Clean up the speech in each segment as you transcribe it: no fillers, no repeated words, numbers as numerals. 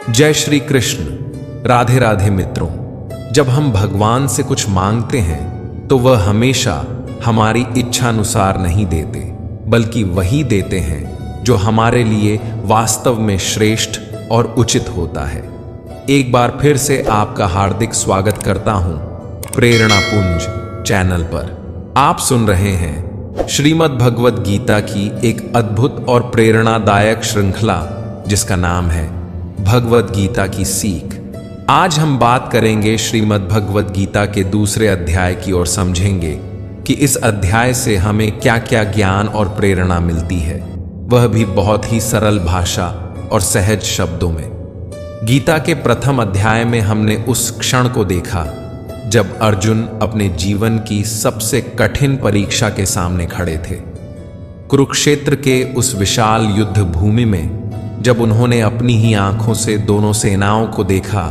जय श्री कृष्ण। राधे राधे मित्रों। जब हम भगवान से कुछ मांगते हैं तो वह हमेशा हमारी इच्छानुसार नहीं देते, बल्कि वही देते हैं जो हमारे लिए वास्तव में श्रेष्ठ और उचित होता है। एक बार फिर से आपका हार्दिक स्वागत करता हूं प्रेरणा पुंज चैनल पर। आप सुन रहे हैं श्रीमद् भगवद गीता की एक अद्भुत और प्रेरणादायक श्रृंखला जिसका नाम है भगवद गीता की सीख। आज हम बात करेंगे श्रीमद् भगवद गीता के दूसरे अध्याय की और समझेंगे कि इस अध्याय से हमें क्या क्या ज्ञान और प्रेरणा मिलती है, वह भी बहुत ही सरल भाषा और सहज शब्दों में। गीता के प्रथम अध्याय में हमने उस क्षण को देखा जब अर्जुन अपने जीवन की सबसे कठिन परीक्षा के सामने खड़े थे। कुरुक्षेत्र के उस विशाल युद्ध भूमि में जब उन्होंने अपनी ही आंखों से दोनों सेनाओं को देखा,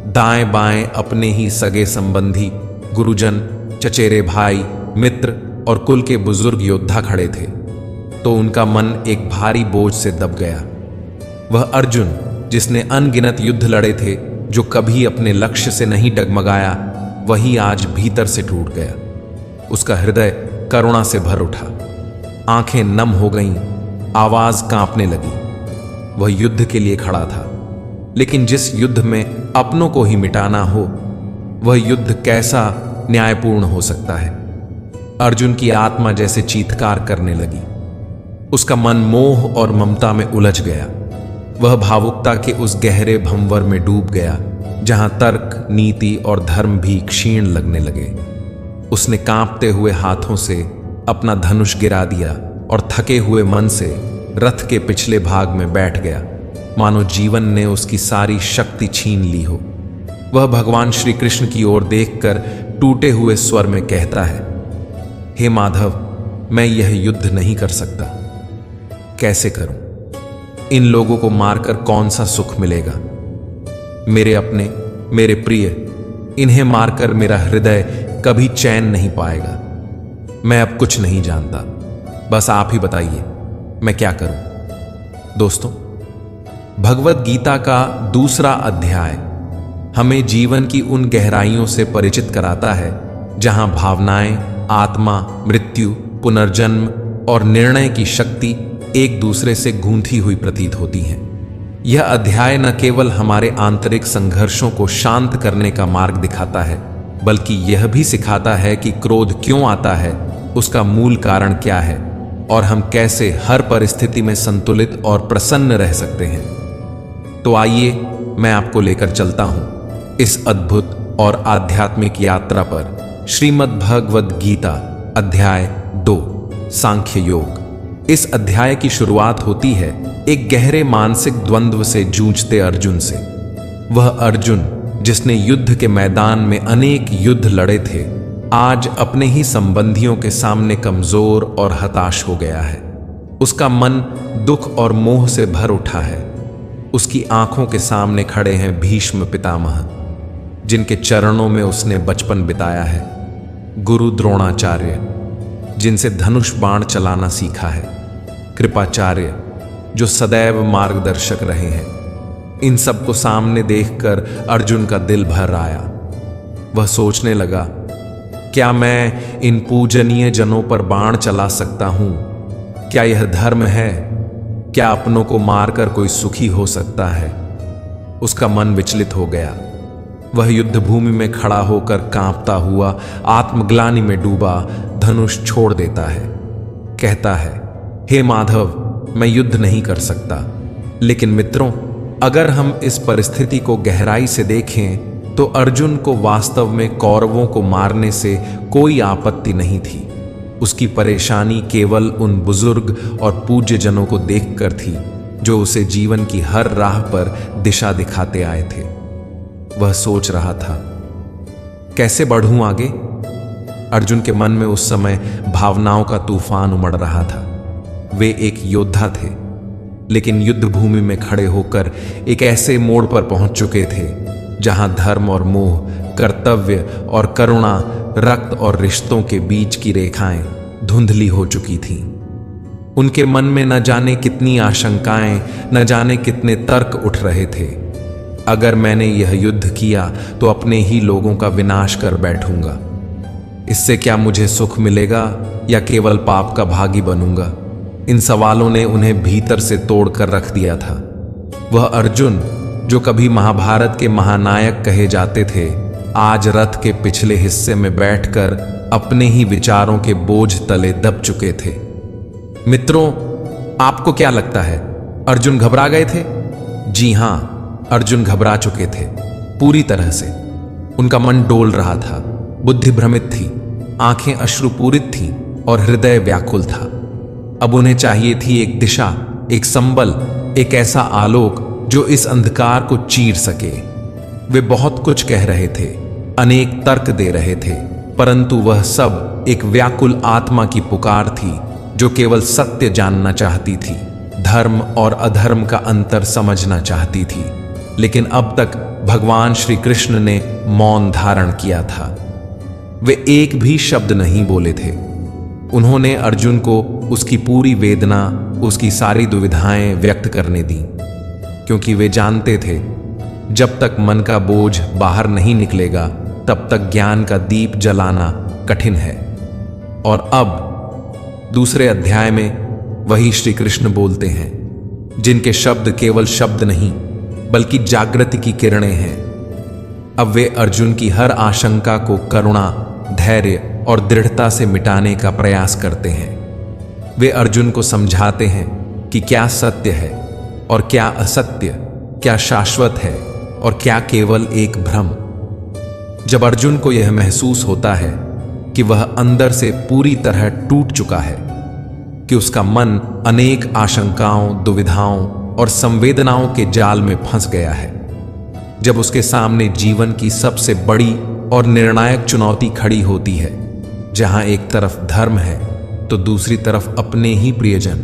दाएं बाएं अपने ही सगे संबंधी, गुरुजन, चचेरे भाई, मित्र और कुल के बुजुर्ग योद्धा खड़े थे, तो उनका मन एक भारी बोझ से दब गया। वह अर्जुन जिसने अनगिनत युद्ध लड़े थे, जो कभी अपने लक्ष्य से नहीं डगमगाया, वही आज भीतर से टूट गया। उसका हृदय करुणा से भर उठा, आंखें नम हो गईं, आवाज कांपने लगी। वह युद्ध के लिए खड़ा था, लेकिन जिस युद्ध में अपनों को ही मिटाना हो, वह युद्ध कैसा न्यायपूर्ण हो सकता है। अर्जुन की आत्मा जैसे चीत्कार करने लगी। उसका मन मोह और ममता में उलझ गया। वह भावुकता के उस गहरे भंवर में डूब गया जहां तर्क, नीति और धर्म भी क्षीण लगने लगे। उसने कांपते हुए हाथों से अपना धनुष गिरा दिया और थके हुए मन से रथ के पिछले भाग में बैठ गया, मानो जीवन ने उसकी सारी शक्ति छीन ली हो। वह भगवान श्री कृष्ण की ओर देखकर टूटे हुए स्वर में कहता है, हे माधव, मैं यह युद्ध नहीं कर सकता। कैसे करूं? इन लोगों को मारकर कौन सा सुख मिलेगा? मेरे अपने, मेरे प्रिय, इन्हें मारकर मेरा हृदय कभी चैन नहीं पाएगा। मैं अब कुछ नहीं जानता, बस आप ही बताइए मैं क्या करूं? दोस्तों, भगवद गीता का दूसरा अध्याय हमें जीवन की उन गहराइयों से परिचित कराता है जहां भावनाएं, आत्मा, मृत्यु, पुनर्जन्म और निर्णय की शक्ति एक दूसरे से गूंथी हुई प्रतीत होती हैं। यह अध्याय न केवल हमारे आंतरिक संघर्षों को शांत करने का मार्ग दिखाता है, बल्कि यह भी सिखाता है कि क्रोध क्यों आता है, उसका मूल कारण क्या है और हम कैसे हर परिस्थिति में संतुलित और प्रसन्न रह सकते हैं। तो आइए मैं आपको लेकर चलता हूं इस अद्भुत और आध्यात्मिक यात्रा पर। श्रीमद् भगवद गीता अध्याय 2, सांख्य योग। इस अध्याय की शुरुआत होती है एक गहरे मानसिक द्वंद्व से जूझते अर्जुन से। वह अर्जुन जिसने युद्ध के मैदान में अनेक युद्ध लड़े थे, आज अपने ही संबंधियों के सामने कमजोर और हताश हो गया है। उसका मन दुख और मोह से भर उठा है। उसकी आंखों के सामने खड़े हैं भीष्म पितामह, जिनके चरणों में उसने बचपन बिताया है, गुरु द्रोणाचार्य, जिनसे धनुष बाण चलाना सीखा है, कृपाचार्य, जो सदैव मार्गदर्शक रहे हैं। इन सबको सामने देखकर अर्जुन का दिल भर आया। वह सोचने लगा, क्या मैं इन पूजनीय जनों पर बाण चला सकता हूं? क्या यह धर्म है? क्या अपनों को मारकर कोई सुखी हो सकता है? उसका मन विचलित हो गया। वह युद्ध भूमि में खड़ा होकर कांपता हुआ, आत्मग्लानि में डूबा, धनुष छोड़ देता है। कहता है, हे माधव, मैं युद्ध नहीं कर सकता। लेकिन मित्रों, अगर हम इस परिस्थिति को गहराई से देखें तो अर्जुन को वास्तव में कौरवों को मारने से कोई आपत्ति नहीं थी। उसकी परेशानी केवल उन बुजुर्ग और पूज्य जनों को देखकर थी जो उसे जीवन की हर राह पर दिशा दिखाते आए थे। वह सोच रहा था, कैसे बढ़ूं आगे? अर्जुन के मन में उस समय भावनाओं का तूफान उमड़ रहा था। वे एक योद्धा थे, लेकिन युद्ध भूमि में खड़े होकर एक ऐसे मोड़ पर पहुंच चुके थे जहां धर्म और मोह, कर्तव्य और करुणा, रक्त और रिश्तों के बीच की रेखाएं धुंधली हो चुकी थीं। उनके मन में न जाने कितनी आशंकाएं, न जाने कितने तर्क उठ रहे थे। अगर मैंने यह युद्ध किया तो अपने ही लोगों का विनाश कर बैठूंगा। इससे क्या मुझे सुख मिलेगा या केवल पाप का भागी बनूंगा? इन सवालों ने उन्हें भीतर से तोड़कर रख दिया था। वह अर्जुन जो कभी महाभारत के महानायक कहे जाते थे, आज रथ के पिछले हिस्से में बैठकर अपने ही विचारों के बोझ तले दब चुके थे। मित्रों, आपको क्या लगता है, अर्जुन घबरा गए थे? जी हां, अर्जुन घबरा चुके थे पूरी तरह से। उनका मन डोल रहा था, बुद्धि भ्रमित थी, आंखें अश्रुपूरित थीं और हृदय व्याकुल था। अब उन्हें चाहिए थी एक दिशा, एक संबल, एक ऐसा आलोक जो इस अंधकार को चीर सके। वे बहुत कुछ कह रहे थे, अनेक तर्क दे रहे थे, परंतु वह सब एक व्याकुल आत्मा की पुकार थी जो केवल सत्य जानना चाहती थी, धर्म और अधर्म का अंतर समझना चाहती थी। लेकिन अब तक भगवान श्री कृष्ण ने मौन धारण किया था। वे एक भी शब्द नहीं बोले थे। उन्होंने अर्जुन को उसकी पूरी वेदना, उसकी सारी दुविधाएं व्यक्त करने दी, क्योंकि वे जानते थे जब तक मन का बोझ बाहर नहीं निकलेगा तब तक ज्ञान का दीप जलाना कठिन है। और अब दूसरे अध्याय में वही श्री कृष्ण बोलते हैं, जिनके शब्द केवल शब्द नहीं बल्कि जागृति की किरणें हैं। अब वे अर्जुन की हर आशंका को करुणा, धैर्य और दृढ़ता से मिटाने का प्रयास करते हैं। वे अर्जुन को समझाते हैं कि क्या सत्य है और क्या असत्य, क्या शाश्वत है और क्या केवल एक भ्रम। जब अर्जुन को यह महसूस होता है कि वह अंदर से पूरी तरह टूट चुका है, कि उसका मन अनेक आशंकाओं, दुविधाओं और संवेदनाओं के जाल में फंस गया है, जब उसके सामने जीवन की सबसे बड़ी और निर्णायक चुनौती खड़ी होती है, जहां एक तरफ धर्म है तो दूसरी तरफ अपने ही प्रियजन,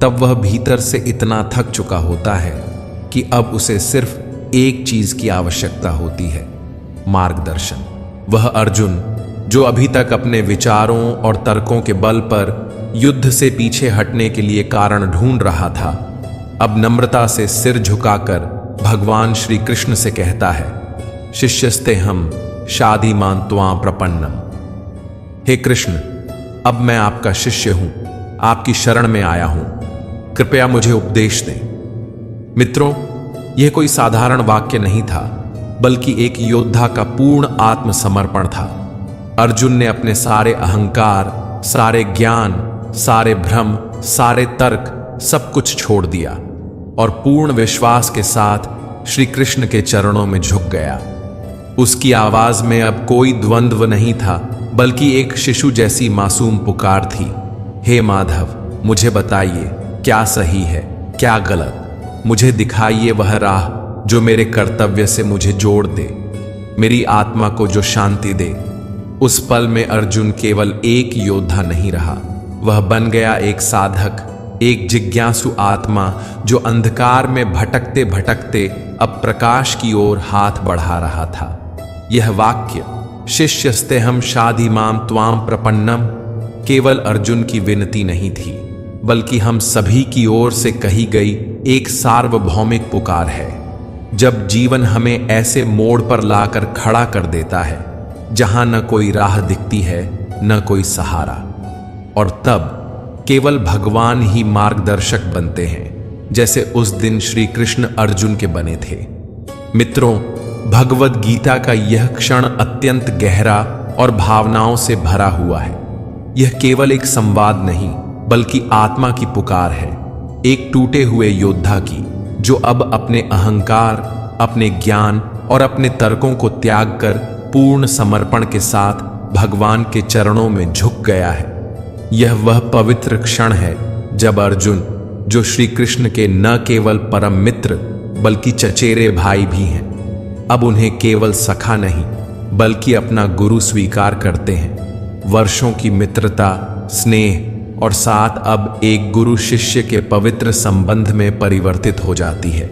तब वह भीतर से इतना थक चुका होता है कि अब उसे सिर्फ एक चीज की आवश्यकता होती है, मार्गदर्शन। वह अर्जुन जो अभी तक अपने विचारों और तर्कों के बल पर युद्ध से पीछे हटने के लिए कारण ढूंढ रहा था, अब नम्रता से सिर झुकाकर भगवान श्री कृष्ण से कहता है, शिष्यस्तेहम शाधीमान् त्वां प्रपन्नम। हे कृष्ण, अब मैं आपका शिष्य हूं, आपकी शरण में आया हूं, कृपया मुझे उपदेश दें। मित्रों, यह कोई साधारण वाक्य नहीं था, बल्कि एक योद्धा का पूर्ण आत्मसमर्पण था। अर्जुन ने अपने सारे अहंकार, सारे ज्ञान, सारे भ्रम, सारे तर्क, सब कुछ छोड़ दिया और पूर्ण विश्वास के साथ श्री कृष्ण के चरणों में झुक गया। उसकी आवाज में अब कोई द्वंद्व नहीं था, बल्कि एक शिशु जैसी मासूम पुकार थी, हे माधव, मुझे बताइए क्या सही है, क्या गलत। मुझे दिखाइए वह राह जो मेरे कर्तव्य से मुझे जोड़ दे, मेरी आत्मा को जो शांति दे। उस पल में अर्जुन केवल एक योद्धा नहीं रहा, वह बन गया एक साधक, एक जिज्ञासु आत्मा जो अंधकार में भटकते भटकते अब प्रकाश की ओर हाथ बढ़ा रहा था। यह वाक्य, शिष्यस्तेहम शाधीमान् त्वां प्रपन्नम, केवल अर्जुन की विनती नहीं थी, बल्कि हम सभी की ओर से कही गई एक सार्वभौमिक पुकार है। जब जीवन हमें ऐसे मोड़ पर लाकर खड़ा कर देता है जहां न कोई राह दिखती है, न कोई सहारा, और तब केवल भगवान ही मार्गदर्शक बनते हैं, जैसे उस दिन श्री कृष्ण अर्जुन के बने थे। मित्रों, भगवद गीता का यह क्षण अत्यंत गहरा और भावनाओं से भरा हुआ है। यह केवल एक संवाद नहीं, बल्कि आत्मा की पुकार है, एक टूटे हुए योद्धा की, जो अब अपने अहंकार, अपने ज्ञान और अपने तर्कों को त्याग कर पूर्ण समर्पण के साथ भगवान के चरणों में झुक गया है। यह वह पवित्र क्षण है जब अर्जुन, जो श्री कृष्ण के न केवल परम मित्र बल्कि चचेरे भाई भी हैं, अब उन्हें केवल सखा नहीं बल्कि अपना गुरु स्वीकार करते हैं। वर्षों की मित्रता, स्नेह और साथ अब एक गुरु शिष्य के पवित्र संबंध में परिवर्तित हो जाती है।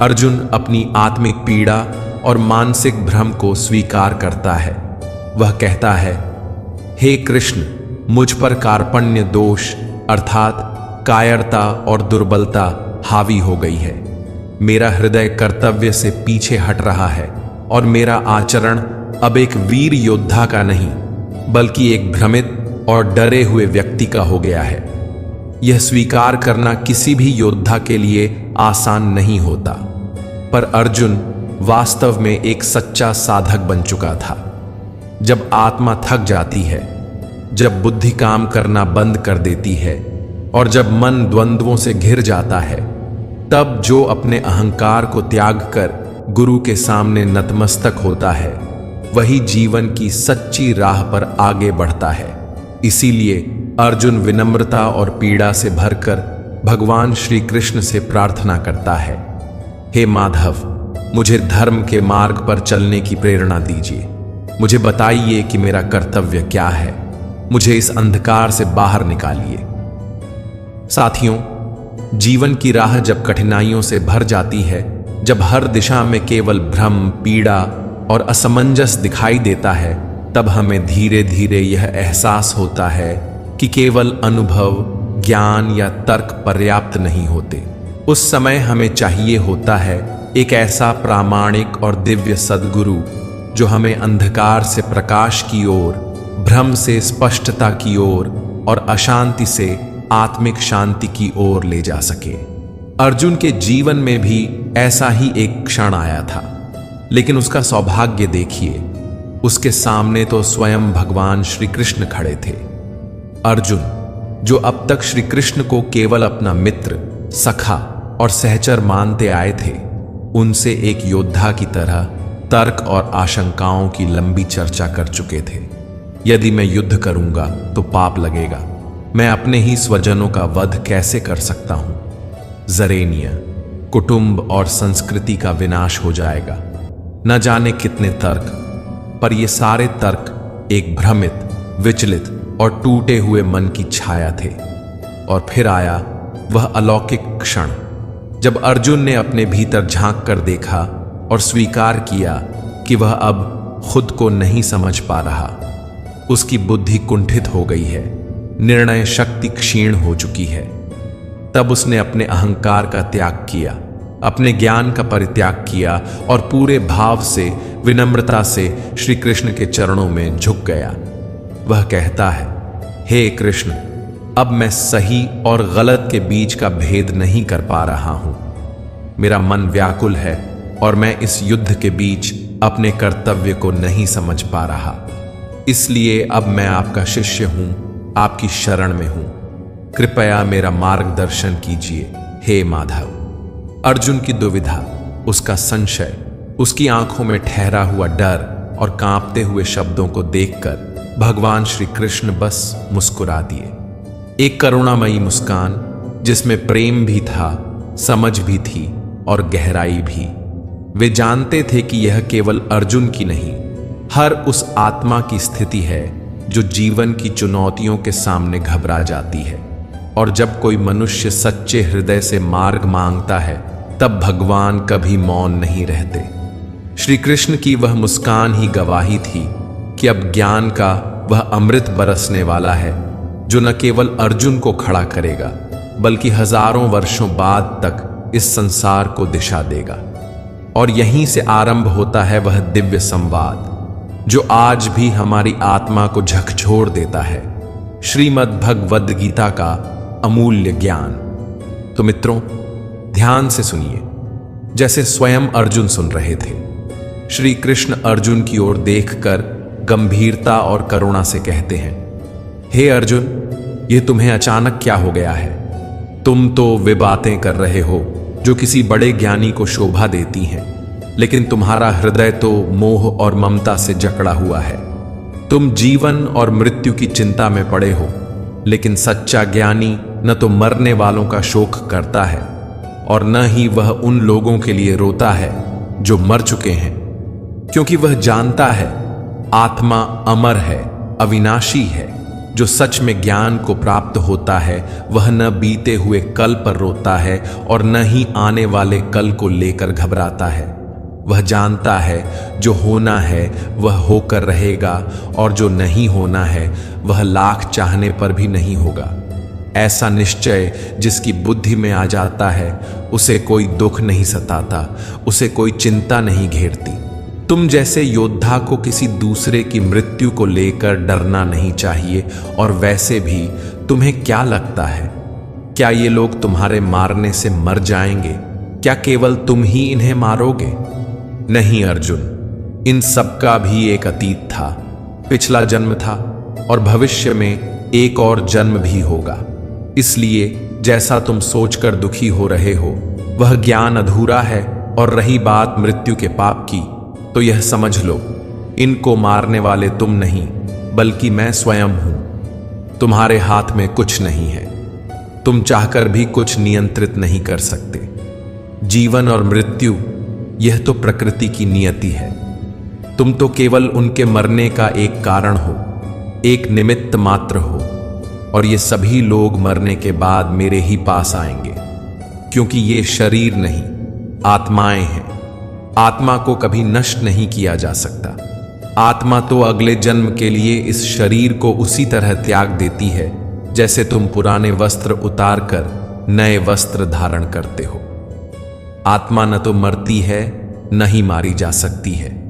अर्जुन अपनी आत्मिक पीड़ा और मानसिक भ्रम को स्वीकार करता है। वह कहता है, हे कृष्ण, मुझ पर कार्पण्य दोष अर्थात कायरता और दुर्बलता हावी हो गई है। मेरा हृदय कर्तव्य से पीछे हट रहा है और मेरा आचरण अब एक वीर योद्धा का नहीं बल्कि एक भ्रमित और डरे हुए व्यक्ति का हो गया है। यह स्वीकार करना किसी भी योद्धा के लिए आसान नहीं होता, पर अर्जुन वास्तव में एक सच्चा साधक बन चुका था। जब आत्मा थक जाती है, जब बुद्धि काम करना बंद कर देती है और जब मन द्वंद्वों से घिर जाता है, तब जो अपने अहंकार को त्याग कर गुरु के सामने नतमस्तक होता है, वही जीवन की सच्ची राह पर आगे बढ़ता है। इसीलिए अर्जुन विनम्रता और पीड़ा से भरकर भगवान श्री कृष्ण से प्रार्थना करता है, हे माधव, मुझे धर्म के मार्ग पर चलने की प्रेरणा दीजिए। मुझे बताइए कि मेरा कर्तव्य क्या है। मुझे इस अंधकार से बाहर निकालिए। साथियों, जीवन की राह जब कठिनाइयों से भर जाती है, जब हर दिशा में केवल भ्रम, पीड़ा और असमंजस दिखाई देता है, तब हमें धीरे धीरे यह एहसास होता है कि केवल अनुभव, ज्ञान या तर्क पर्याप्त नहीं होते। उस समय हमें चाहिए होता है एक ऐसा प्रामाणिक और दिव्य सद्गुरु जो हमें अंधकार से प्रकाश की ओर, भ्रम से स्पष्टता की ओर और अशांति से आत्मिक शांति की ओर ले जा सके। अर्जुन के जीवन में भी ऐसा ही एक क्षण आया था, लेकिन उसका सौभाग्य देखिए, उसके सामने तो स्वयं भगवान श्री कृष्ण खड़े थे। अर्जुन, जो अब तक श्री कृष्ण को केवल अपना मित्र, सखा और सहचर मानते आए थे, उनसे एक योद्धा की तरह तर्क और आशंकाओं की लंबी चर्चा कर चुके थे। यदि मैं युद्ध करूंगा तो पाप लगेगा। मैं अपने ही स्वजनों का वध कैसे कर सकता हूं? जरेनिया, कुटुंब और संस्कृति का विनाश हो जाएगा। न जाने कितने तर्क, पर ये सारे तर्क एक भ्रमित, विचलित और टूटे हुए मन की छाया थे। और फिर आया वह अलौकिक क्षण, जब अर्जुन ने अपने भीतर झांक कर देखा और स्वीकार किया कि वह अब खुद को नहीं समझ पा रहा। उसकी बुद्धि कुंठित हो गई है, निर्णय शक्ति क्षीण हो चुकी है। तब उसने अपने अहंकार का त्याग किया, अपने ज्ञान का परित्याग किया और पूरे भाव से, विनम्रता से श्री कृष्ण के चरणों में झुक गया। वह कहता है, हे कृष्ण, अब मैं सही और गलत के बीच का भेद नहीं कर पा रहा हूं। मेरा मन व्याकुल है और मैं इस युद्ध के बीच अपने कर्तव्य को नहीं समझ पा रहा। इसलिए अब मैं आपका शिष्य हूं, आपकी शरण में हूं। कृपया मेरा मार्गदर्शन कीजिए, हे माधव। अर्जुन की दुविधा, उसका संशय, उसकी आंखों में ठहरा हुआ डर और कांपते हुए शब्दों को देखकर भगवान श्री कृष्ण बस मुस्कुरा दिए। एक करुणामयी मुस्कान जिसमें प्रेम भी था, समझ भी थी और गहराई भी। वे जानते थे कि यह केवल अर्जुन की नहीं, हर उस आत्मा की स्थिति है जो जीवन की चुनौतियों के सामने घबरा जाती है। और जब कोई मनुष्य सच्चे हृदय से मार्ग मांगता है, तब भगवान कभी मौन नहीं रहते। श्री कृष्ण की वह मुस्कान ही गवाही थी कि अब ज्ञान का वह अमृत बरसने वाला है, जो न केवल अर्जुन को खड़ा करेगा, बल्कि हजारों वर्षों बाद तक इस संसार को दिशा देगा। और यहीं से आरंभ होता है वह दिव्य संवाद जो आज भी हमारी आत्मा को झकझोर देता है, श्रीमद् भगवद गीता का अमूल्य ज्ञान। तो मित्रों, ध्यान से सुनिए, जैसे स्वयं अर्जुन सुन रहे थे। श्री कृष्ण अर्जुन की ओर देखकर गंभीरता और करुणा से कहते हैं, हे अर्जुन, ये तुम्हें अचानक क्या हो गया है? तुम तो वे बातें कर रहे हो जो किसी बड़े ज्ञानी को शोभा देती हैं, लेकिन तुम्हारा हृदय तो मोह और ममता से जकड़ा हुआ है। तुम जीवन और मृत्यु की चिंता में पड़े हो, लेकिन सच्चा ज्ञानी न तो मरने वालों का शोक करता है और न ही वह उन लोगों के लिए रोता है जो मर चुके हैं, क्योंकि वह जानता है आत्मा अमर है, अविनाशी है। जो सच में ज्ञान को प्राप्त होता है वह न बीते हुए कल पर रोता है और न ही आने वाले कल को लेकर घबराता है। वह जानता है जो होना है वह होकर रहेगा और जो नहीं होना है वह लाख चाहने पर भी नहीं होगा। ऐसा निश्चय जिसकी बुद्धि में आ जाता है उसे कोई दुख नहीं सताता, उसे कोई चिंता नहीं घेरती। तुम जैसे योद्धा को किसी दूसरे की मृत्यु को लेकर डरना नहीं चाहिए। और वैसे भी तुम्हें क्या लगता है, क्या ये लोग तुम्हारे मारने से मर जाएंगे? क्या केवल तुम ही इन्हें मारोगे? नहीं अर्जुन, इन सबका भी एक अतीत था, पिछला जन्म था और भविष्य में एक और जन्म भी होगा। इसलिए जैसा तुम सोचकर दुखी हो रहे हो वह ज्ञान अधूरा है। और रही बात मृत्यु के पाप की, तो यह समझ लो, इनको मारने वाले तुम नहीं बल्कि मैं स्वयं हूं। तुम्हारे हाथ में कुछ नहीं है, तुम चाहकर भी कुछ नियंत्रित नहीं कर सकते। जीवन और मृत्यु यह तो प्रकृति की नियति है। तुम तो केवल उनके मरने का एक कारण हो, एक निमित्त मात्र हो। और ये सभी लोग मरने के बाद मेरे ही पास आएंगे, क्योंकि ये शरीर नहीं आत्माएं हैं। आत्मा को कभी नष्ट नहीं किया जा सकता। आत्मा तो अगले जन्म के लिए इस शरीर को उसी तरह त्याग देती है जैसे तुम पुराने वस्त्र उतारकर नए वस्त्र धारण करते हो। आत्मा न तो मरती है न ही मारी जा सकती है।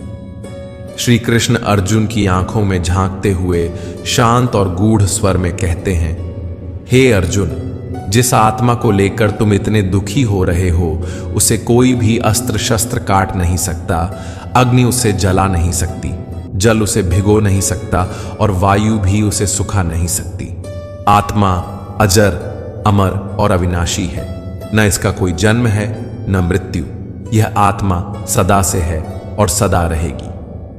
श्री कृष्ण अर्जुन की आंखों में झांकते हुए शांत और गूढ़ स्वर में कहते हैं, हे अर्जुन, जिस आत्मा को लेकर तुम इतने दुखी हो रहे हो उसे कोई भी अस्त्र शस्त्र काट नहीं सकता, अग्नि उसे जला नहीं सकती, जल उसे भिगो नहीं सकता और वायु भी उसे सुखा नहीं सकती। आत्मा अजर, अमर और अविनाशी है। न इसका कोई जन्म है न मृत्यु। यह आत्मा सदा से है और सदा रहेगी।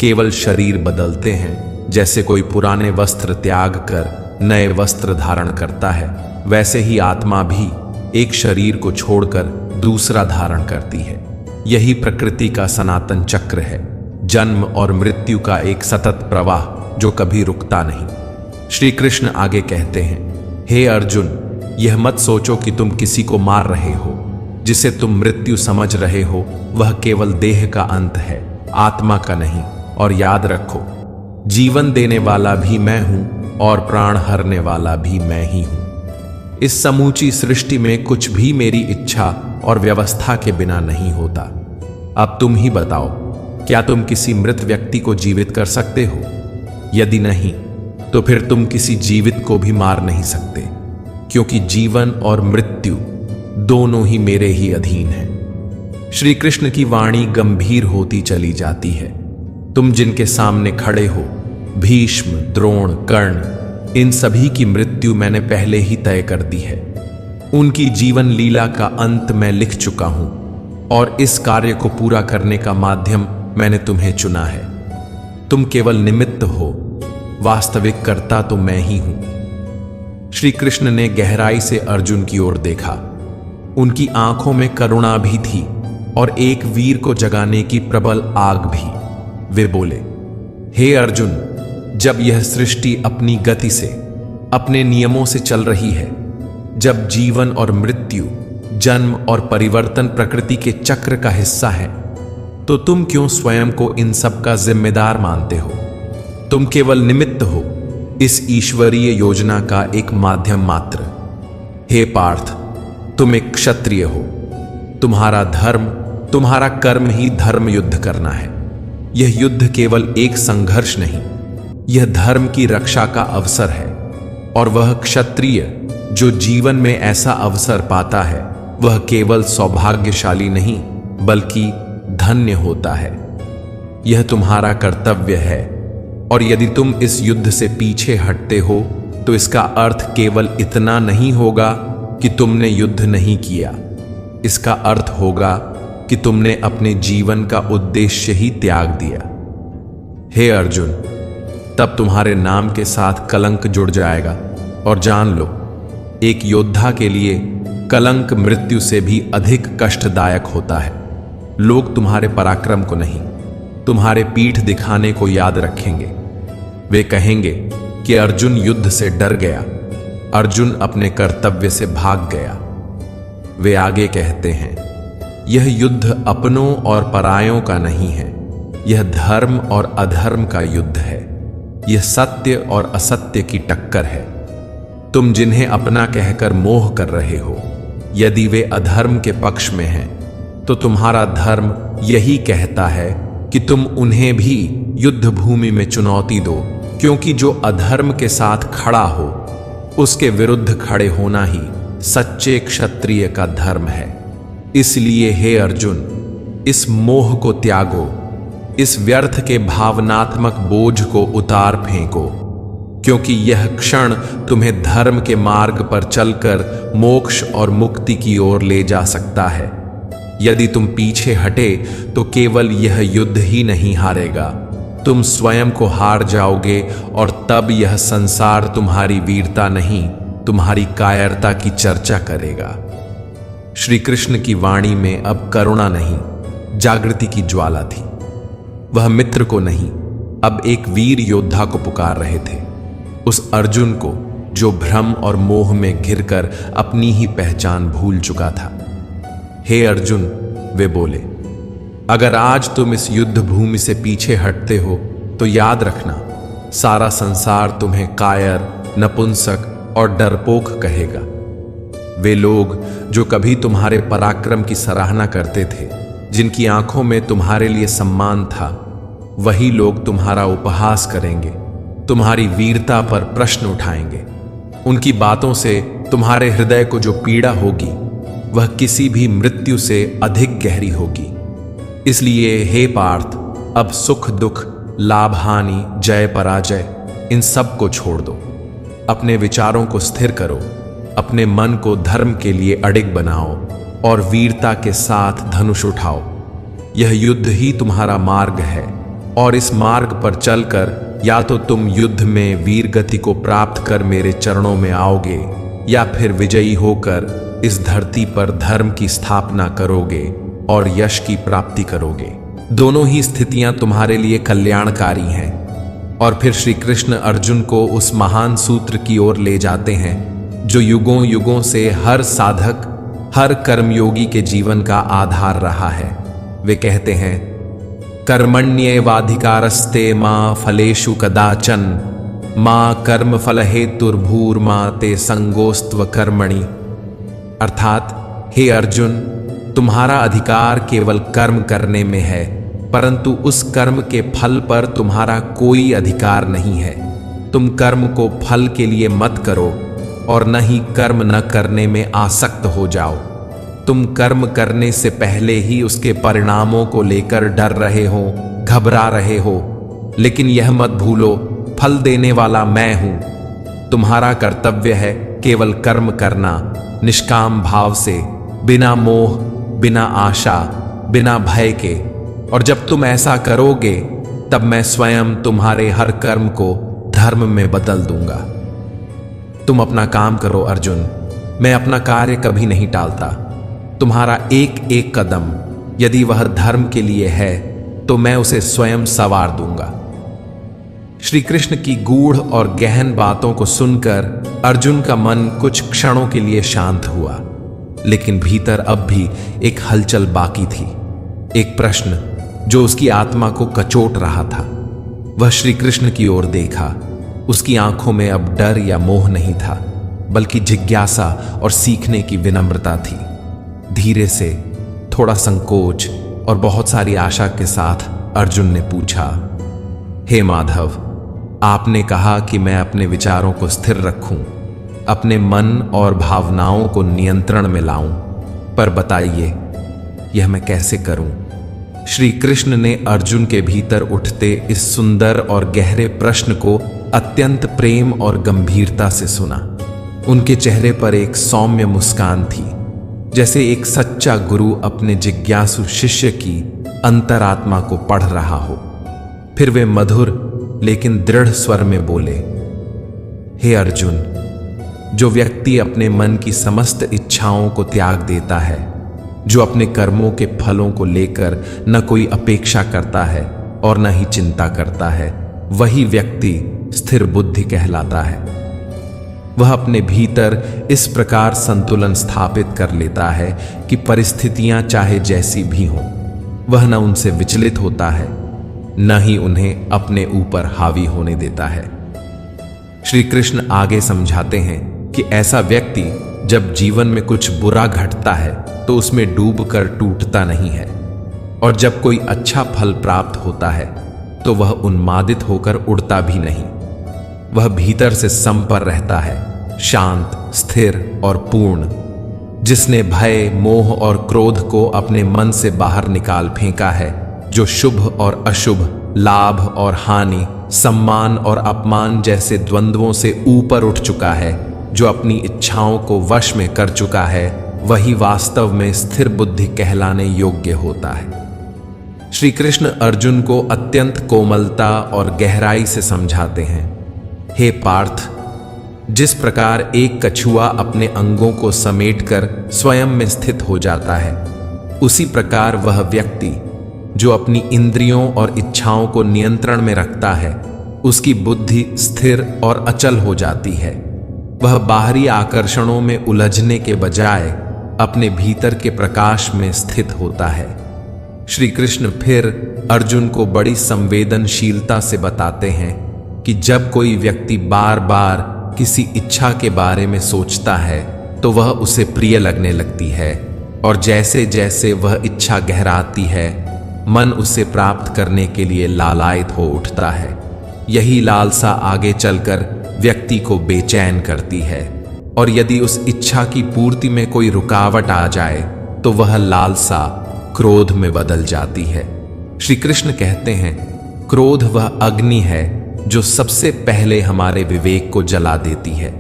केवल शरीर बदलते हैं। जैसे कोई पुराने वस्त्र त्याग कर नए वस्त्र धारण करता है, वैसे ही आत्मा भी एक शरीर को छोड़कर दूसरा धारण करती है। यही प्रकृति का सनातन चक्र है, जन्म और मृत्यु का एक सतत प्रवाह जो कभी रुकता नहीं। श्री कृष्ण आगे कहते हैं, हे अर्जुन, यह मत सोचो कि तुम किसी को मार रहे हो। जिसे तुम मृत्यु समझ रहे हो वह केवल देह का अंत है, आत्मा का नहीं। और याद रखो, जीवन देने वाला भी मैं हूं और प्राण हरने वाला भी मैं ही हूं। इस समूची सृष्टि में कुछ भी मेरी इच्छा और व्यवस्था के बिना नहीं होता। अब तुम ही बताओ, क्या तुम किसी मृत व्यक्ति को जीवित कर सकते हो? यदि नहीं, तो फिर तुम किसी जीवित को भी मार नहीं सकते, क्योंकि जीवन और मृत्यु दोनों ही मेरे ही अधीन हैं। श्री कृष्ण की वाणी गंभीर होती चली जाती है। तुम जिनके सामने खड़े हो, भीष्म, द्रोण, कर्ण, इन सभी की मृत्यु मैंने पहले ही तय कर दी है। उनकी जीवन लीला का अंत मैं लिख चुका हूं और इस कार्य को पूरा करने का माध्यम मैंने तुम्हें चुना है। तुम केवल निमित्त हो, वास्तविक कर्ता तो मैं ही हूं। श्री कृष्ण ने गहराई से अर्जुन की ओर देखा। उनकी आंखों में करुणा भी थी और एक वीर को जगाने की प्रबल आग भी। वे बोले, हे अर्जुन, जब यह सृष्टि अपनी गति से, अपने नियमों से चल रही है, जब जीवन और मृत्यु, जन्म और परिवर्तन प्रकृति के चक्र का हिस्सा है, तो तुम क्यों स्वयं को इन सब का जिम्मेदार मानते हो? तुम केवल निमित्त हो, इस ईश्वरीय योजना का एक माध्यम मात्र। हे पार्थ, तुम एक क्षत्रिय हो। तुम्हारा धर्म, तुम्हारा कर्म ही धर्म युद्ध करना है। यह युद्ध केवल एक संघर्ष नहीं, यह धर्म की रक्षा का अवसर है। और वह क्षत्रिय जो जीवन में ऐसा अवसर पाता है वह केवल सौभाग्यशाली नहीं बल्कि धन्य होता है। यह तुम्हारा कर्तव्य है। और यदि तुम इस युद्ध से पीछे हटते हो तो इसका अर्थ केवल इतना नहीं होगा कि तुमने युद्ध नहीं किया। इसका अर्थ होगा कि तुमने अपने जीवन का उद्देश्य ही त्याग दिया। हे अर्जुन, तब तुम्हारे नाम के साथ कलंक जुड़ जाएगा। और जान लो, एक योद्धा के लिए कलंक मृत्यु से भी अधिक कष्टदायक होता है। लोग तुम्हारे पराक्रम को नहीं, तुम्हारे पीठ दिखाने को याद रखेंगे। वे कहेंगे कि अर्जुन युद्ध से डर गया, अर्जुन अपने कर्तव्य से भाग गया। वे आगे कहते हैं, यह युद्ध अपनों और परायों का नहीं है, यह धर्म और अधर्म का युद्ध है। यह सत्य और असत्य की टक्कर है। तुम जिन्हें अपना कहकर मोह कर रहे हो, यदि वे अधर्म के पक्ष में हैं, तो तुम्हारा धर्म यही कहता है कि तुम उन्हें भी युद्ध भूमि में चुनौती दो, क्योंकि जो अधर्म के साथ खड़ा हो उसके विरुद्ध खड़े होना ही सच्चे क्षत्रिय का धर्म है। इसलिए हे अर्जुन, इस मोह को त्यागो, इस व्यर्थ के भावनात्मक बोझ को उतार फेंको, क्योंकि यह क्षण तुम्हें धर्म के मार्ग पर चलकर मोक्ष और मुक्ति की ओर ले जा सकता है। यदि तुम पीछे हटे तो केवल यह युद्ध ही नहीं हारेगा, तुम स्वयं को हार जाओगे, और तब यह संसार तुम्हारी वीरता नहीं, तुम्हारी कायरता की चर्चा करेगा। श्री कृष्ण की वाणी में अब करुणा नहीं, जागृति की ज्वाला थी। वह मित्र को नहीं, अब एक वीर योद्धा को पुकार रहे थे, उस अर्जुन को जो भ्रम और मोह में घिरकर अपनी ही पहचान भूल चुका था। हे अर्जुन, वे बोले, अगर आज तुम इस युद्ध भूमि से पीछे हटते हो तो याद रखना, सारा संसार तुम्हें कायर, नपुंसक और डरपोक कहेगा। वे लोग जो कभी तुम्हारे पराक्रम की सराहना करते थे, जिनकी आंखों में तुम्हारे लिए सम्मान था, वही लोग तुम्हारा उपहास करेंगे, तुम्हारी वीरता पर प्रश्न उठाएंगे। उनकी बातों से तुम्हारे हृदय को जो पीड़ा होगी वह किसी भी मृत्यु से अधिक गहरी होगी। इसलिए हे पार्थ, अब सुख दुख, लाभ हानि, जय पराजय, इन सब को छोड़ दो। अपने विचारों को स्थिर करो, अपने मन को धर्म के लिए अडिग बनाओ और वीरता के साथ धनुष उठाओ। यह युद्ध ही तुम्हारा मार्ग है, और इस मार्ग पर चलकर या तो तुम युद्ध में वीर गति को प्राप्त कर मेरे चरणों में आओगे, या फिर विजयी होकर इस धरती पर धर्म की स्थापना करोगे और यश की प्राप्ति करोगे। दोनों ही स्थितियां तुम्हारे लिए कल्याणकारी हैं। और फिर श्री कृष्ण अर्जुन को उस महान सूत्र की ओर ले जाते हैं जो युगों युगों से हर साधक, हर कर्मयोगी के जीवन का आधार रहा है। वे कहते हैं, कर्मण्येवाधिकारस्ते मां फलेषु कदाचन, मां कर्म फल हेतुर्भूर्मा ते संगोस्त्व कर्मणि। अर्थात हे अर्जुन, तुम्हारा अधिकार केवल कर्म करने में है, परंतु उस कर्म के फल पर तुम्हारा कोई अधिकार नहीं है। तुम कर्म को फल के लिए मत करो और न ही कर्म न करने में आसक्त हो जाओ। तुम कर्म करने से पहले ही उसके परिणामों को लेकर डर रहे हो, घबरा रहे हो, लेकिन यह मत भूलो, फल देने वाला मैं हूं। तुम्हारा कर्तव्य है केवल कर्म करना, निष्काम भाव से, बिना मोह, बिना आशा, बिना भय के। और जब तुम ऐसा करोगे तब मैं स्वयं तुम्हारे हर कर्म को धर्म में बदल दूंगा। तुम अपना काम करो अर्जुन, मैं अपना कार्य कभी नहीं टालता। तुम्हारा एक एक कदम यदि वह धर्म के लिए है तो मैं उसे स्वयं संवार दूंगा। श्री कृष्ण की गूढ़ और गहन बातों को सुनकर अर्जुन का मन कुछ क्षणों के लिए शांत हुआ, लेकिन भीतर अब भी एक हलचल बाकी थी, एक प्रश्न जो उसकी आत्मा को कचोट रहा था। वह श्री कृष्ण की ओर देखा। उसकी आंखों में अब डर या मोह नहीं था, बल्कि जिज्ञासा और सीखने की विनम्रता थी। धीरे से, थोड़ा संकोच और बहुत सारी आशा के साथ अर्जुन ने पूछा, हे माधव, आपने कहा कि मैं अपने विचारों को स्थिर रखूं, अपने मन और भावनाओं को नियंत्रण में लाऊं, पर बताइए यह मैं कैसे करूं? श्री कृष्ण ने अर्जुन के भीतर उठते इस सुंदर और गहरे प्रश्न को अत्यंत प्रेम और गंभीरता से सुना। उनके चेहरे पर एक सौम्य मुस्कान थी, जैसे एक सच्चा गुरु अपने जिज्ञासु शिष्य की अंतरात्मा को पढ़ रहा हो। फिर वे मधुर लेकिन दृढ़ स्वर में बोले, हे अर्जुन, जो व्यक्ति अपने मन की समस्त इच्छाओं को त्याग देता है, जो अपने कर्मों के फलों को लेकर न कोई अपेक्षा करता है और न ही चिंता करता है, वही व्यक्ति स्थिर बुद्धि कहलाता है। वह अपने भीतर इस प्रकार संतुलन स्थापित कर लेता है कि परिस्थितियां चाहे जैसी भी हों, वह न उनसे विचलित होता है, न ही उन्हें अपने ऊपर हावी होने देता है। श्री कृष्ण आगे समझाते हैं कि ऐसा व्यक्ति जब जीवन में कुछ बुरा घटता है तो उसमें डूबकर टूटता नहीं है, और जब कोई अच्छा फल प्राप्त होता है तो वह उन्मादित होकर उड़ता भी नहीं। वह भीतर से सम पर रहता है, शांत, स्थिर और पूर्ण। जिसने भय, मोह और क्रोध को अपने मन से बाहर निकाल फेंका है, जो शुभ और अशुभ, लाभ और हानि, सम्मान और अपमान जैसे द्वंद्वों से ऊपर उठ चुका है, जो अपनी इच्छाओं को वश में कर चुका है, वही वास्तव में स्थिर बुद्धि कहलाने योग्य होता है। श्री कृष्ण अर्जुन को अत्यंत कोमलता और गहराई से समझाते हैं। हे पार्थ, जिस प्रकार एक कछुआ अपने अंगों को समेटकर स्वयं में स्थित हो जाता है, उसी प्रकार वह व्यक्ति जो अपनी इंद्रियों और इच्छाओं को नियंत्रण में रखता है, उसकी बुद्धि स्थिर और अचल हो जाती है। वह बाहरी आकर्षणों में उलझने के बजाय अपने भीतर के प्रकाश में स्थित होता है। श्री कृष्ण फिर अर्जुन को बड़ी संवेदनशीलता से बताते हैं कि जब कोई व्यक्ति बार बार किसी इच्छा के बारे में सोचता है तो वह उसे प्रिय लगने लगती है, और जैसे जैसे वह इच्छा गहराती है, मन उसे प्राप्त करने के लिए लालायित हो उठता है। यही लालसा आगे चलकर व्यक्ति को बेचैन करती है, और यदि उस इच्छा की पूर्ति में कोई रुकावट आ जाए तो वह लालसा क्रोध में बदल जाती है। श्री कृष्ण कहते हैं, क्रोध वह अग्नि है जो सबसे पहले हमारे विवेक को जला देती है।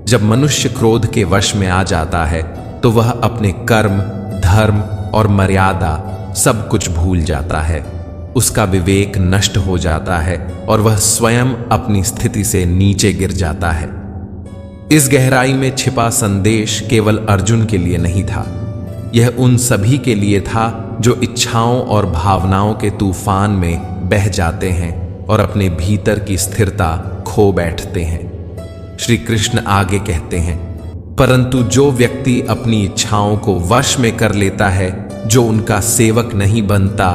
जब मनुष्य क्रोध के वश में आ जाता है तो वह अपने कर्म, धर्म और मर्यादा सब कुछ भूल जाता है। उसका विवेक नष्ट हो जाता है और वह स्वयं अपनी स्थिति से नीचे गिर जाता है। इस गहराई में छिपा संदेश केवल अर्जुन के लिए नहीं था, यह उन सभी के लिए था जो इच्छाओं और भावनाओं के तूफान में बह जाते हैं और अपने भीतर की स्थिरता खो बैठते हैं। श्री कृष्ण आगे कहते हैं, परंतु जो व्यक्ति अपनी इच्छाओं को वश में कर लेता है, जो उनका सेवक नहीं बनता,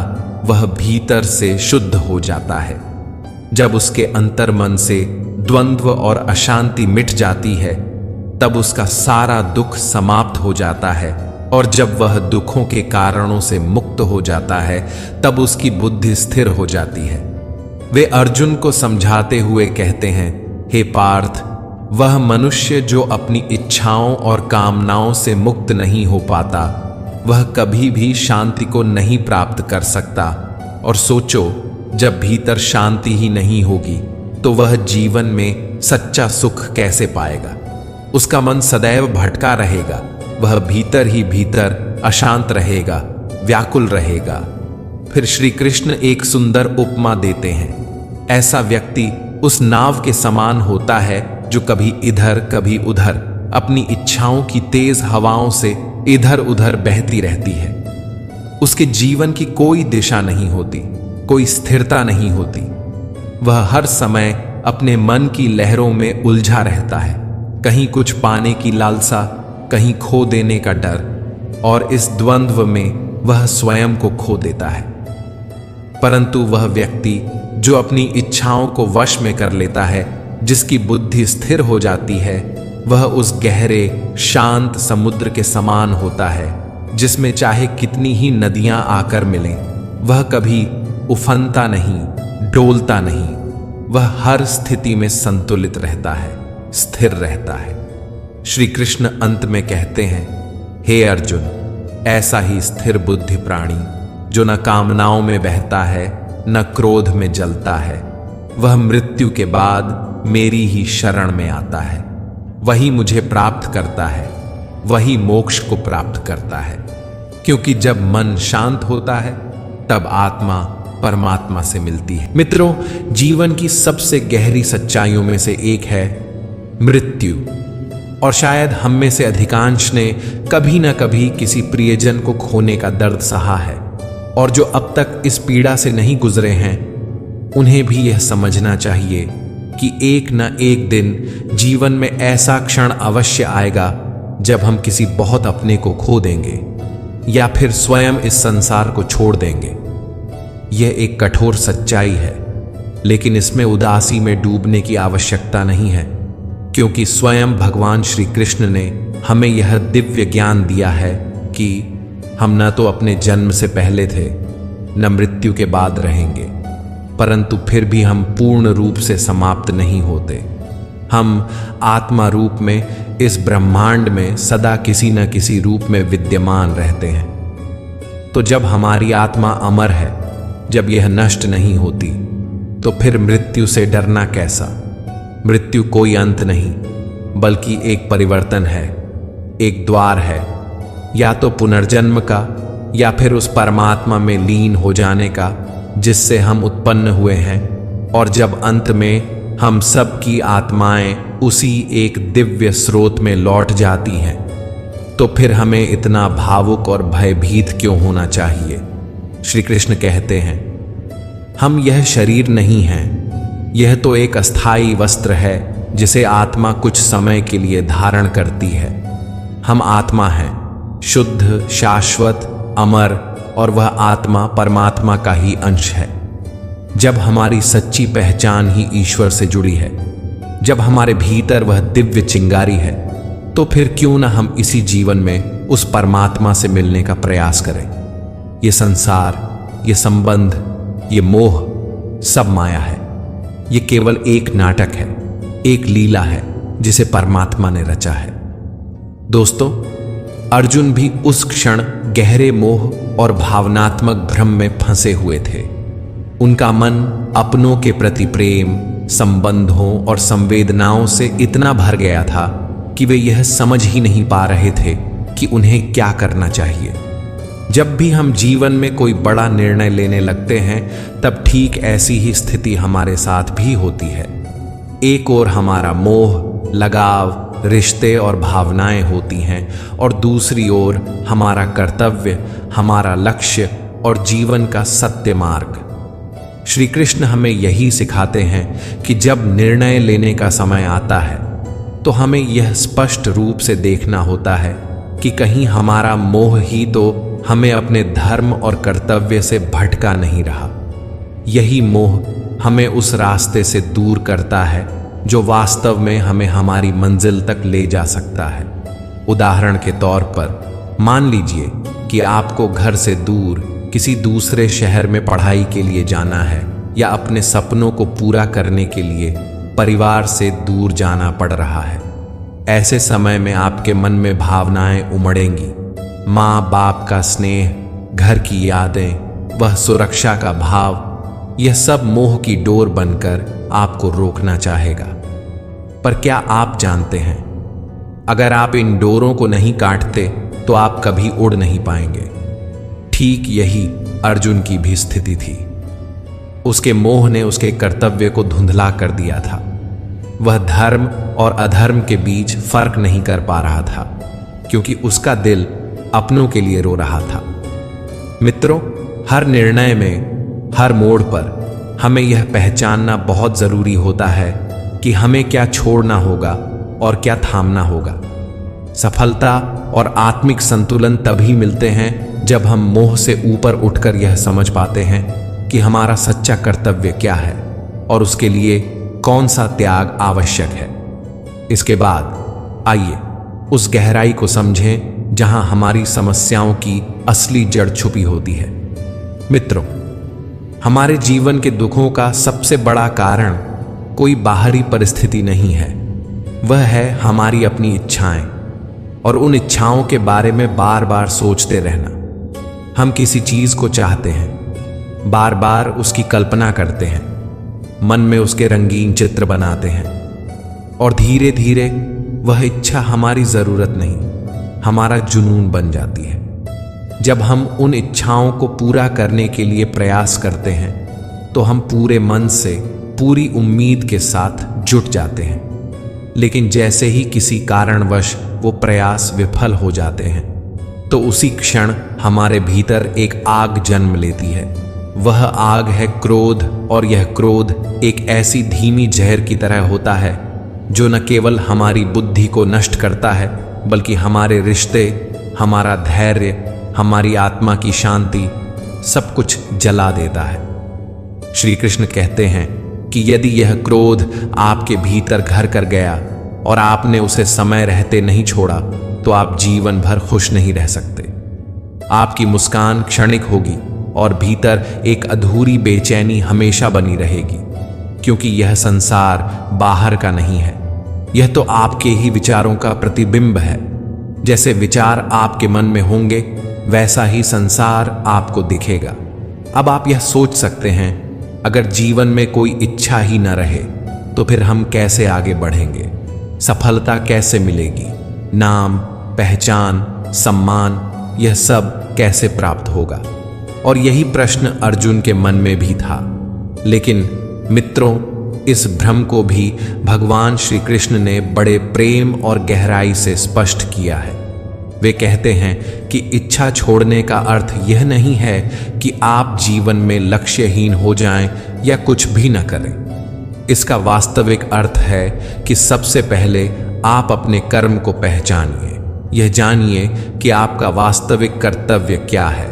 वह भीतर से शुद्ध हो जाता है। जब उसके अंतर्मन से द्वंद्व और अशांति मिट जाती है, तब उसका सारा दुख समाप्त हो जाता है, और जब वह दुखों के कारणों से मुक्त हो जाता है, तब उसकी बुद्धि स्थिर हो जाती है। वे अर्जुन को समझाते हुए कहते हैं, हे पार्थ, वह मनुष्य जो अपनी इच्छाओं और कामनाओं से मुक्त नहीं हो पाता, वह कभी भी शांति को नहीं प्राप्त कर सकता। और सोचो, जब भीतर शांति ही नहीं होगी तो वह जीवन में सच्चा सुख कैसे पाएगा। उसका मन सदैव भटका रहेगा, वह भीतर ही भीतर अशांत रहेगा, व्याकुल रहेगा। फिर श्री कृष्ण एक सुंदर उपमा देते हैं। ऐसा व्यक्ति उस नाव के समान होता है जो कभी इधर कभी उधर अपनी इच्छाओं की तेज हवाओं से इधर उधर बहती रहती है। उसके जीवन की कोई दिशा नहीं होती, कोई स्थिरता नहीं होती। वह हर समय अपने मन की लहरों में उलझा रहता है, कहीं कुछ पाने की लालसा, कहीं खो देने का डर, और इस द्वंद्व में वह स्वयं को खो देता है। परंतु वह व्यक्ति जो अपनी इच्छाओं को वश में कर लेता है, जिसकी बुद्धि स्थिर हो जाती है, वह उस गहरे शांत समुद्र के समान होता है, जिसमें चाहे कितनी ही नदियां आकर मिलें, वह कभी उफनता नहीं, डोलता नहीं। वह हर स्थिति में संतुलित रहता है, स्थिर रहता है। श्री कृष्ण अंत में कहते हैं, हे अर्जुन, ऐसा ही स्थिर बुद्धि प्राणी जो न कामनाओं में बहता है, न क्रोध में जलता है, वह मृत्यु के बाद मेरी ही शरण में आता है। वही मुझे प्राप्त करता है, वही मोक्ष को प्राप्त करता है। क्योंकि जब मन शांत होता है, तब आत्मा परमात्मा से मिलती है। मित्रों, जीवन की सबसे गहरी सच्चाइयों में से एक है मृत्यु। और शायद हम में से अधिकांश ने कभी न कभी किसी प्रियजन को खोने का दर्द सहा है, और जो अब तक इस पीड़ा से नहीं गुजरे हैं, उन्हें भी यह समझना चाहिए कि एक न एक दिन जीवन में ऐसा क्षण अवश्य आएगा जब हम किसी बहुत अपने को खो देंगे या फिर स्वयं इस संसार को छोड़ देंगे। यह एक कठोर सच्चाई है, लेकिन इसमें उदासी में डूबने की आवश्यकता नहीं है, क्योंकि स्वयं भगवान श्री कृष्ण ने हमें यह दिव्य ज्ञान दिया है कि हम न तो अपने जन्म से पहले थे न मृत्यु के बाद रहेंगे, परंतु फिर भी हम पूर्ण रूप से समाप्त नहीं होते। हम आत्मा रूप में इस ब्रह्मांड में सदा किसी न किसी रूप में विद्यमान रहते हैं। तो जब हमारी आत्मा अमर है, जब यह नष्ट नहीं होती, तो फिर मृत्यु से डरना कैसा? मृत्यु कोई अंत नहीं, बल्कि एक परिवर्तन है, एक द्वार है, या तो पुनर्जन्म का या फिर उस परमात्मा में लीन हो जाने का जिससे हम उत्पन्न हुए हैं। और जब अंत में हम सब की आत्माएं उसी एक दिव्य स्रोत में लौट जाती हैं, तो फिर हमें इतना भावुक और भयभीत क्यों होना चाहिए? श्री कृष्ण कहते हैं, हम यह शरीर नहीं हैं, यह तो एक अस्थाई वस्त्र है जिसे आत्मा कुछ समय के लिए धारण करती है। हम आत्मा हैं, शुद्ध, शाश्वत, अमर, और वह आत्मा परमात्मा का ही अंश है। जब हमारी सच्ची पहचान ही ईश्वर से जुड़ी है, जब हमारे भीतर वह दिव्य चिंगारी है, तो फिर क्यों ना हम इसी जीवन में उस परमात्मा से मिलने का प्रयास करें। ये संसार, ये संबंध, ये मोह सब माया है। ये केवल एक नाटक है, एक लीला है जिसे परमात्मा ने रचा है। दोस्तों, अर्जुन भी उस क्षण गहरे मोह और भावनात्मक भ्रम में फंसे हुए थे। उनका मन अपनों के प्रति प्रेम, संबंधों और संवेदनाओं से इतना भर गया था कि वे यह समझ ही नहीं पा रहे थे कि उन्हें क्या करना चाहिए। जब भी हम जीवन में कोई बड़ा निर्णय लेने लगते हैं, तब ठीक ऐसी ही स्थिति हमारे साथ भी होती है। एक ओर हमारा मोह, लगाव, रिश्ते और भावनाएं होती हैं, और दूसरी ओर हमारा कर्तव्य, हमारा लक्ष्य और जीवन का सत्य मार्ग। श्री कृष्ण हमें यही सिखाते हैं कि जब निर्णय लेने का समय आता है, तो हमें यह स्पष्ट रूप से देखना होता है कि कहीं हमारा मोह ही तो हमें अपने धर्म और कर्तव्य से भटका नहीं रहा। यही मोह हमें उस रास्ते से दूर करता है जो वास्तव में हमें हमारी मंजिल तक ले जा सकता है। उदाहरण के तौर पर मान लीजिए कि आपको घर से दूर किसी दूसरे शहर में पढ़ाई के लिए जाना है, या अपने सपनों को पूरा करने के लिए परिवार से दूर जाना पड़ रहा है। ऐसे समय में आपके मन में भावनाएं उमड़ेंगी। माँ बाप का स्नेह, घर की यादें, वह सुरक्षा का भाव, यह सब मोह की डोर बनकर आपको रोकना चाहेगा। पर क्या आप जानते हैं, अगर आप इन डोरों को नहीं काटते तो आप कभी उड़ नहीं पाएंगे। ठीक यही अर्जुन की भी स्थिति थी। उसके मोह ने उसके कर्तव्य को धुंधला कर दिया था। वह धर्म और अधर्म के बीच फर्क नहीं कर पा रहा था, क्योंकि उसका दिल अपनों के लिए रो रहा था। मित्रों, हर निर्णय में, हर मोड़ पर हमें यह पहचानना बहुत जरूरी होता है कि हमें क्या छोड़ना होगा और क्या थामना होगा। सफलता और आत्मिक संतुलन तभी मिलते हैं जब हम मोह से ऊपर उठकर यह समझ पाते हैं कि हमारा सच्चा कर्तव्य क्या है और उसके लिए कौन सा त्याग आवश्यक है। इसके बाद आइए उस गहराई को समझें जहां हमारी समस्याओं की असली जड़ छुपी होती है। मित्रों, हमारे जीवन के दुखों का सबसे बड़ा कारण कोई बाहरी परिस्थिति नहीं है, वह है हमारी अपनी इच्छाएं और उन इच्छाओं के बारे में बार बार सोचते रहना। हम किसी चीज को चाहते हैं, बार बार उसकी कल्पना करते हैं, मन में उसके रंगीन चित्र बनाते हैं, और धीरे धीरे वह इच्छा हमारी जरूरत नहीं, हमारा जुनून बन जाती है। जब हम उन इच्छाओं को पूरा करने के लिए प्रयास करते हैं, तो हम पूरे मन से, पूरी उम्मीद के साथ जुट जाते हैं। लेकिन जैसे ही किसी कारणवश वो प्रयास विफल हो जाते हैं, तो उसी क्षण हमारे भीतर एक आग जन्म लेती है। वह आग है क्रोध, और यह क्रोध एक ऐसी धीमी जहर की तरह होता है जो न केवल हमारी बुद्धि को नष्ट करता है, बल्कि हमारे रिश्ते, हमारा धैर्य, हमारी आत्मा की शांति, सब कुछ जला देता है। श्री कृष्ण कहते हैं कि यदि यह क्रोध आपके भीतर घर कर गया और आपने उसे समय रहते नहीं छोड़ा तो आप जीवन भर खुश नहीं रह सकते। आपकी मुस्कान क्षणिक होगी और भीतर एक अधूरी बेचैनी हमेशा बनी रहेगी, क्योंकि यह संसार बाहर का नहीं है, यह तो आपके ही विचारों का प्रतिबिंब है। जैसे विचार आपके मन में होंगे वैसा ही संसार आपको दिखेगा। अब आप यह सोच सकते हैं, अगर जीवन में कोई इच्छा ही न रहे तो फिर हम कैसे आगे बढ़ेंगे, सफलता कैसे मिलेगी, नाम, पहचान, सम्मान, यह सब कैसे प्राप्त होगा। और यही प्रश्न अर्जुन के मन में भी था। लेकिन मित्रों, इस भ्रम को भी भगवान श्री कृष्ण ने बड़े प्रेम और गहराई से स्पष्ट किया है। वे कहते हैं कि इच्छा छोड़ने का अर्थ यह नहीं है कि आप जीवन में लक्ष्यहीन हो जाएं या कुछ भी न करें। इसका वास्तविक अर्थ है कि सबसे पहले आप अपने कर्म को पहचानिए। यह जानिए कि आपका वास्तविक कर्तव्य क्या है,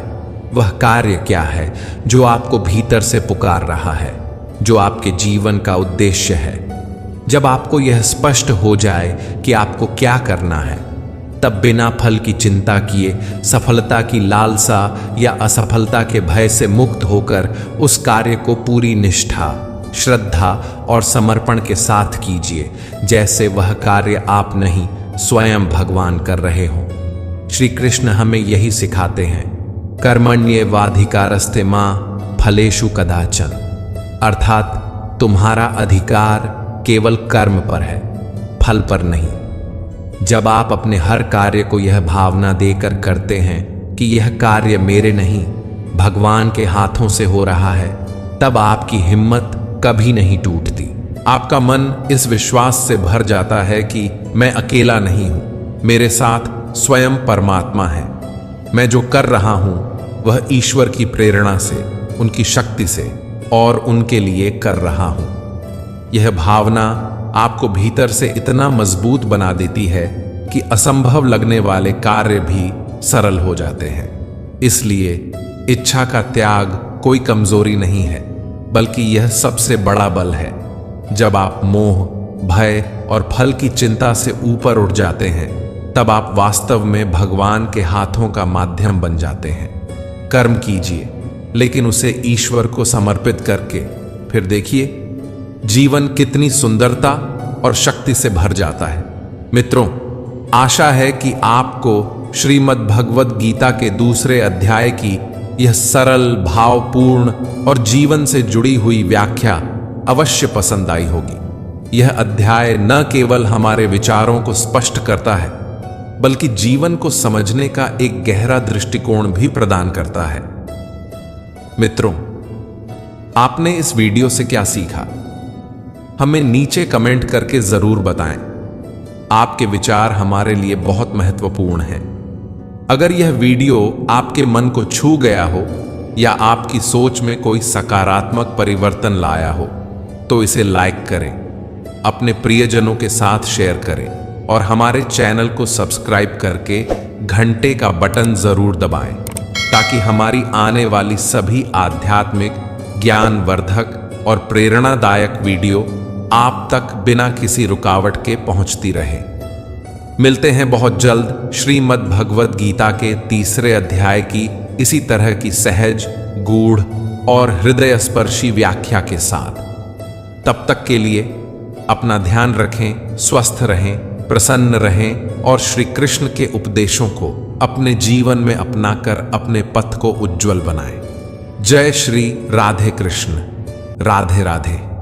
वह कार्य क्या है जो आपको भीतर से पुकार रहा है, जो आपके जीवन का उद्देश्य है। जब आपको यह स्पष्ट हो जाए कि आपको क्या करना है, तब बिना फल की चिंता किए, सफलता की लालसा या असफलता के भय से मुक्त होकर उस कार्य को पूरी निष्ठा, श्रद्धा और समर्पण के साथ कीजिए, जैसे वह कार्य आप नहीं स्वयं भगवान कर रहे हों। श्री कृष्ण हमें यही सिखाते हैं, कर्मण्येवाधिकारस्ते मां फलेषु कदाचन, अर्थात तुम्हारा अधिकार केवल कर्म पर है, फल पर नहीं। जब आप अपने हर कार्य को यह भावना देकर करते हैं कि यह कार्य मेरे नहीं भगवान के हाथों से हो रहा है, तब आपकी हिम्मत कभी नहीं टूटती। आपका मन इस विश्वास से भर जाता है कि मैं अकेला नहीं हूं, मेरे साथ स्वयं परमात्मा है। मैं जो कर रहा हूं वह ईश्वर की प्रेरणा से, उनकी शक्ति से और उनके लिए कर रहा हूं। यह भावना आपको भीतर से इतना मजबूत बना देती है कि असंभव लगने वाले कार्य भी सरल हो जाते हैं। इसलिए इच्छा का त्याग कोई कमजोरी नहीं है, बल्कि यह सबसे बड़ा बल है। जब आप मोह, भय और फल की चिंता से ऊपर उठ जाते हैं, तब आप वास्तव में भगवान के हाथों का माध्यम बन जाते हैं। कर्म कीजिए, लेकिन उसे ईश्वर को समर्पित करके, फिर देखिए जीवन कितनी सुंदरता और शक्ति से भर जाता है। मित्रों, आशा है कि आपको श्रीमद् भगवद गीता के दूसरे अध्याय की यह सरल, भावपूर्ण और जीवन से जुड़ी हुई व्याख्या अवश्य पसंद आई होगी। यह अध्याय न केवल हमारे विचारों को स्पष्ट करता है, बल्कि जीवन को समझने का एक गहरा दृष्टिकोण भी प्रदान करता है। मित्रों, आपने इस वीडियो से क्या सीखा? हमें नीचे कमेंट करके जरूर बताएं। आपके विचार हमारे लिए बहुत महत्वपूर्ण हैं। अगर यह वीडियो आपके मन को छू गया हो या आपकी सोच में कोई सकारात्मक परिवर्तन लाया हो, तो इसे लाइक करें, अपने प्रियजनों के साथ शेयर करें और हमारे चैनल को सब्सक्राइब करके घंटे का बटन जरूर दबाएं, ताकि हमारी आने वाली सभी आध्यात्मिक, ज्ञानवर्धक और प्रेरणादायक वीडियो आप तक बिना किसी रुकावट के पहुंचती रहे। मिलते हैं बहुत जल्द श्रीमद् भगवद गीता के तीसरे अध्याय की इसी तरह की सहज, गूढ़ और हृदय स्पर्शी व्याख्या के साथ। तब तक के लिए अपना ध्यान रखें, स्वस्थ रहें, प्रसन्न रहें और श्री कृष्ण के उपदेशों को अपने जीवन में अपनाकर अपने पथ को उज्जवल बनाएं। जय श्री राधे कृष्ण। राधे राधे।